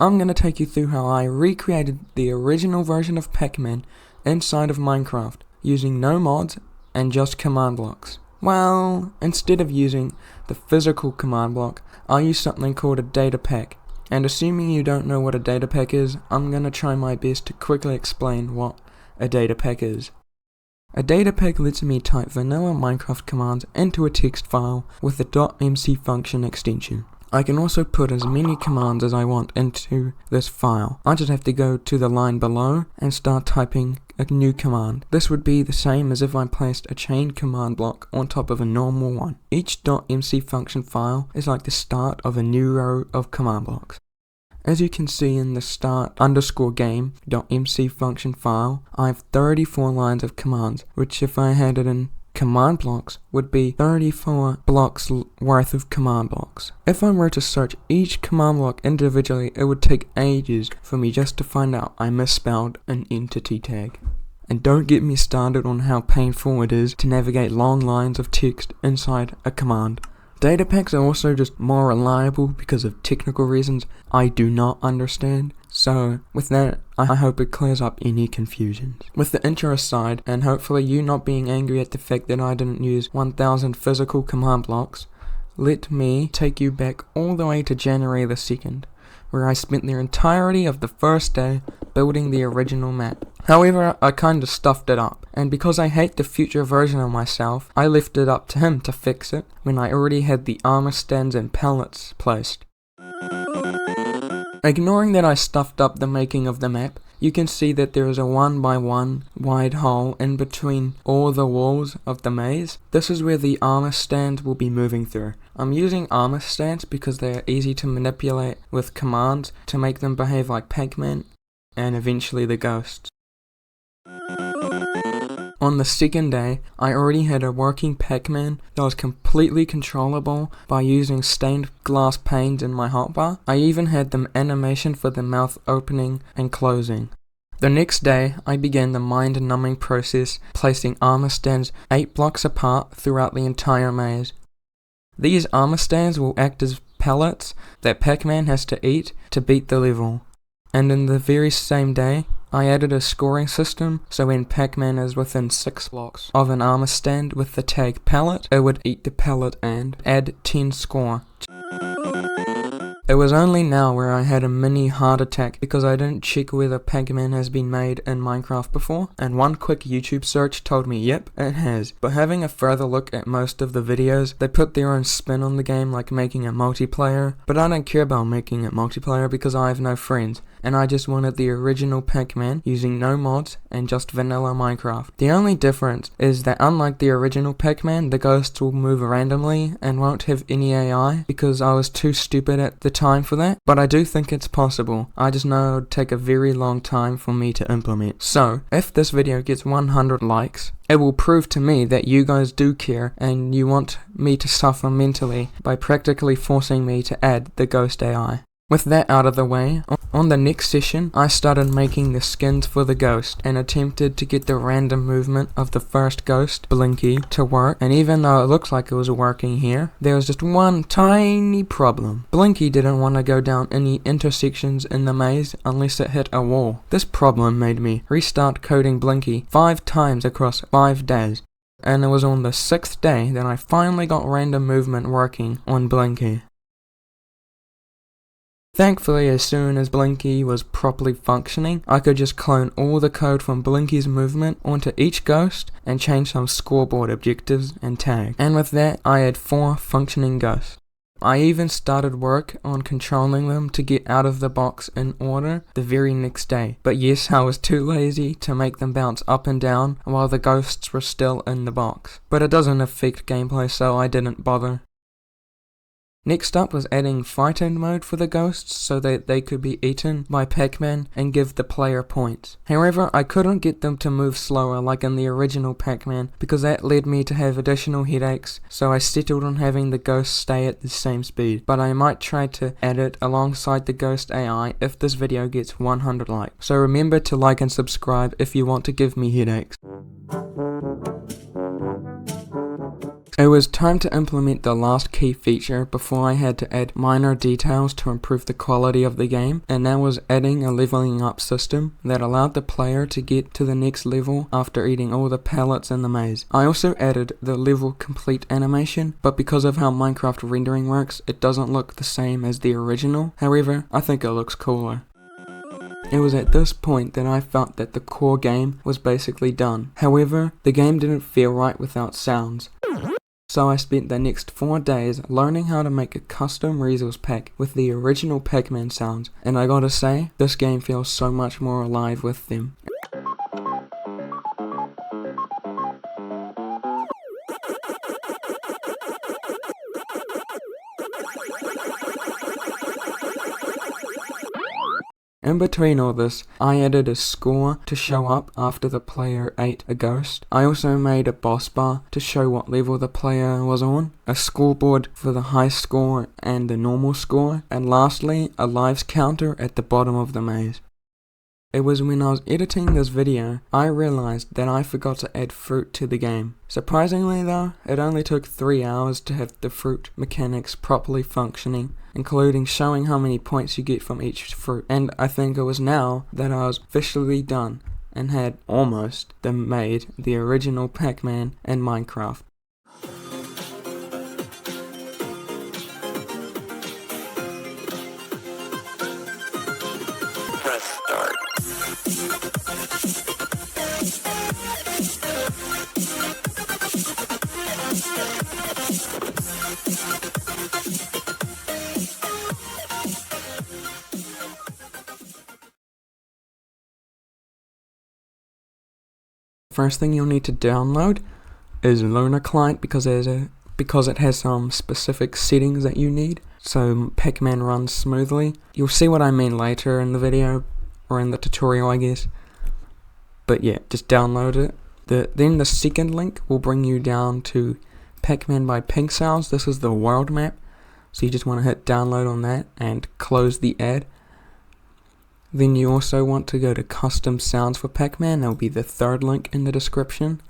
I'm going to take you through how I recreated the original version of Pacman inside of Minecraft using no mods and just command blocks. Well, instead of using the physical command block, I use something called a data pack. And assuming you don't know what a data pack is, I'm going to try my best to quickly explain what a data pack is. A data pack lets me type vanilla Minecraft commands into a text file with the .mc function extension. I can also put as many commands as I want into this file. I just have to go to the line below and start typing a new command. This would be the same as if I placed a chain command block on top of a normal one. Each .mc function file is like the start of a new row of command blocks. As you can see in the start_game.mc function file, I have 34 lines of commands, which if I had it in command blocks would be 34 blocks worth of command blocks. If I were to search each command block individually, it would take ages for me just to find out I misspelled an entity tag. And don't get me started on how painful it is to navigate long lines of text inside a command. Data packs are also just more reliable because of technical reasons I do not understand. So with that, I hope it clears up any confusions. With the intro aside, and hopefully you not being angry at the fact that I didn't use 1000 physical command blocks, let me take you back all the way to January the 2nd, where I spent the entirety of the first day building the original map. However, I kinda stuffed it up, and because I hate the future version of myself, I left it up to him to fix it when I already had the armor stands and pallets placed. Ignoring that I stuffed up the making of the map, you can see that there is a 1x1 wide hole in between all the walls of the maze. This is where the armor stands will be moving through. I'm using armor stands because they are easy to manipulate with commands to make them behave like Pacman and eventually the ghosts. On the second day, I already had a working Pacman that was completely controllable by using stained glass panes in my hotbar. I even had the animation for the mouth opening and closing. The next day, I began the mind-numbing process, placing armor stands 8 blocks apart throughout the entire maze. These armor stands will act as pellets that Pacman has to eat to beat the level. And in the very same day, I added a scoring system, so when Pacman is within 6 blocks of an armor stand with the tag pellet, it would eat the pellet and add 10 score. It was only now where I had a mini heart attack because I didn't check whether Pacman has been made in Minecraft before, and one quick YouTube search told me yep, it has. But having a further look at most of the videos, they put their own spin on the game like making a multiplayer, but I don't care about making it multiplayer because I have no friends, and I just wanted the original Pacman using no mods and just vanilla Minecraft. The only difference is that unlike the original Pacman, the ghosts will move randomly and won't have any AI because I was too stupid at the time for that, but I do think it's possible. I just know it would take a very long time for me to implement. So, if this video gets 100 likes, it will prove to me that you guys do care and you want me to suffer mentally by practically forcing me to add the ghost AI. With that out of the way, on the next session, I started making the skins for the ghost and attempted to get the random movement of the first ghost, Blinky, to work, and even though it looks like it was working here, there was just one tiny problem. Blinky didn't want to go down any intersections in the maze unless it hit a wall. This problem made me restart coding Blinky 5 times across 5 days, and it was on the 6th day that I finally got random movement working on Blinky. Thankfully, as soon as Blinky was properly functioning, I could just clone all the code from Blinky's movement onto each ghost and change some scoreboard objectives and tags. And with that, I had 4 functioning ghosts. I even started work on controlling them to get out of the box in order the very next day. But yes, I was too lazy to make them bounce up and down while the ghosts were still in the box. But it doesn't affect gameplay, so I didn't bother. Next up was adding fight-in mode for the ghosts so that they could be eaten by Pacman and give the player points. However, I couldn't get them to move slower like in the original Pacman because that led me to have additional headaches, so I settled on having the ghosts stay at the same speed. But I might try to add it alongside the ghost AI if this video gets 100 likes. So remember to like and subscribe if you want to give me headaches. It was time to implement the last key feature before I had to add minor details to improve the quality of the game, and that was adding a leveling up system that allowed the player to get to the next level after eating all the pellets in the maze. I also added the level complete animation, but because of how Minecraft rendering works, it doesn't look the same as the original. However, I think it looks cooler. It was at this point that I felt that the core game was basically done. However, the game didn't feel right without sounds. So I spent the next 4 days learning how to make a custom resource pack with the original Pacman sounds, and I gotta say, this game feels so much more alive with them. In between all this, I added a score to show up after the player ate a ghost. I also made a boss bar to show what level the player was on, a scoreboard for the high score and the normal score, and lastly, a lives counter at the bottom of the maze. It was when I was editing this video, I realized that I forgot to add fruit to the game. Surprisingly though, it only took 3 hours to have the fruit mechanics properly functioning, including showing how many points you get from each fruit. And I think it was now that I was officially done and had almost made the original Pacman in Minecraft. Press start. First thing you'll need to download is Lunar client because it has some specific settings that you need so Pacman runs smoothly. You'll see what I mean later in the video, or in the tutorial I guess. But yeah, just download it. Then the second link will bring you down to Pacman by Pink Cells. This is the world map, so you just want to hit download on that and close the ad. Then you also want to go to custom sounds for Pacman. That will be the third link in the description,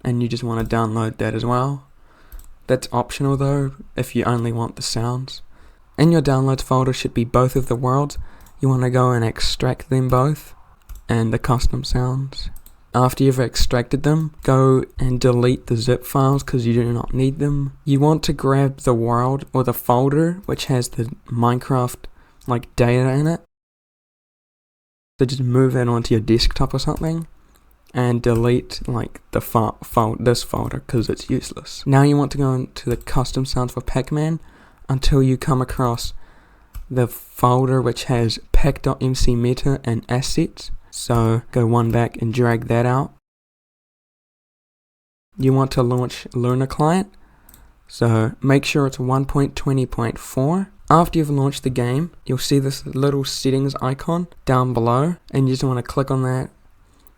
and you just want to download that as well. That's optional though if you only want the sounds. In your downloads folder should be both of the worlds. You want to go and extract them both and the custom sounds. After you've extracted them, go and delete the zip files because you do not need them. You want to grab the world or the folder which has the Minecraft like data in it. So just move it onto your desktop or something and delete like the this folder because it's useless. Now you want to go into the custom sounds for Pacman until you come across the folder which has pack.mc meta and assets. So go one back and drag that out. You want to launch Lunar client, so make sure it's 1.20.4. After you've launched the game, you'll see this little settings icon down below, and you just want to click on that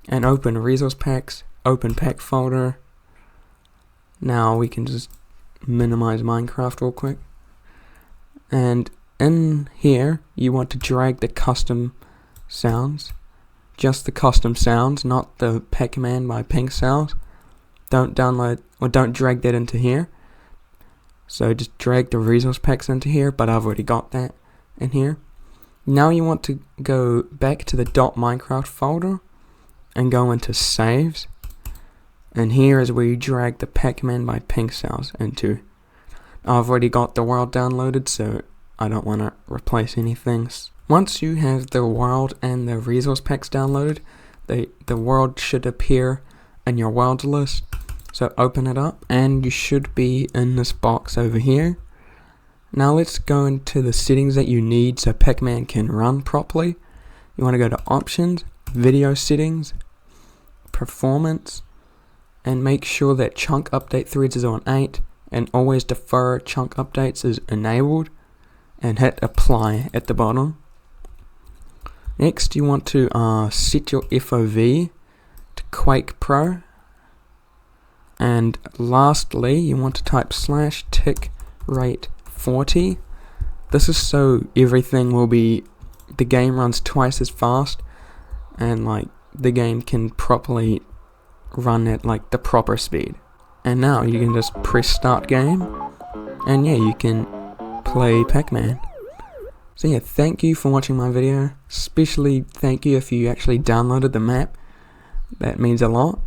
and open resource packs, open pack folder. Now we can just minimize Minecraft real quick, and in here you want to drag the custom sounds, just the custom sounds, not the Pacman by Pink Cells. Don't download or don't drag that into here. So just drag the resource packs into here, but I've already got that in here. Now you want to go back to the .minecraft folder and go into saves, and here is where you drag the Pacman by Pink Cells into. I've already got the world downloaded, so I don't want to replace anything. Once you have the world and the resource packs downloaded, the world should appear in your world list. So open it up and you should be in this box over here. Now let's go into the settings that you need so Pacman can run properly. You want to go to options, video settings, performance, and make sure that chunk update threads is on 8 and always defer chunk updates is enabled, and hit apply at the bottom. Next you want to set your FOV to Quake Pro. And lastly, you want to type /tick rate 40. This is so everything will be, the game runs twice as fast, and like the game can properly run at like the proper speed. And now you can just press start game, and yeah, you can play Pacman. So yeah, thank you for watching my video. Especially thank you if you actually downloaded the map. That means a lot.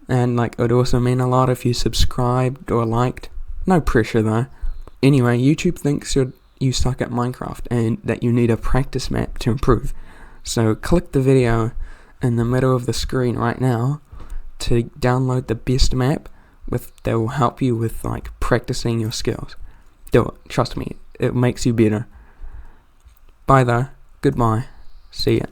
And like, it would also mean a lot if you subscribed or liked. No pressure though. Anyway, YouTube thinks you suck at Minecraft and that you need a practice map to improve. So click the video in the middle of the screen right now to download the best map that will help you with like practicing your skills. Do it, trust me, it makes you better. Bye though, goodbye, see ya.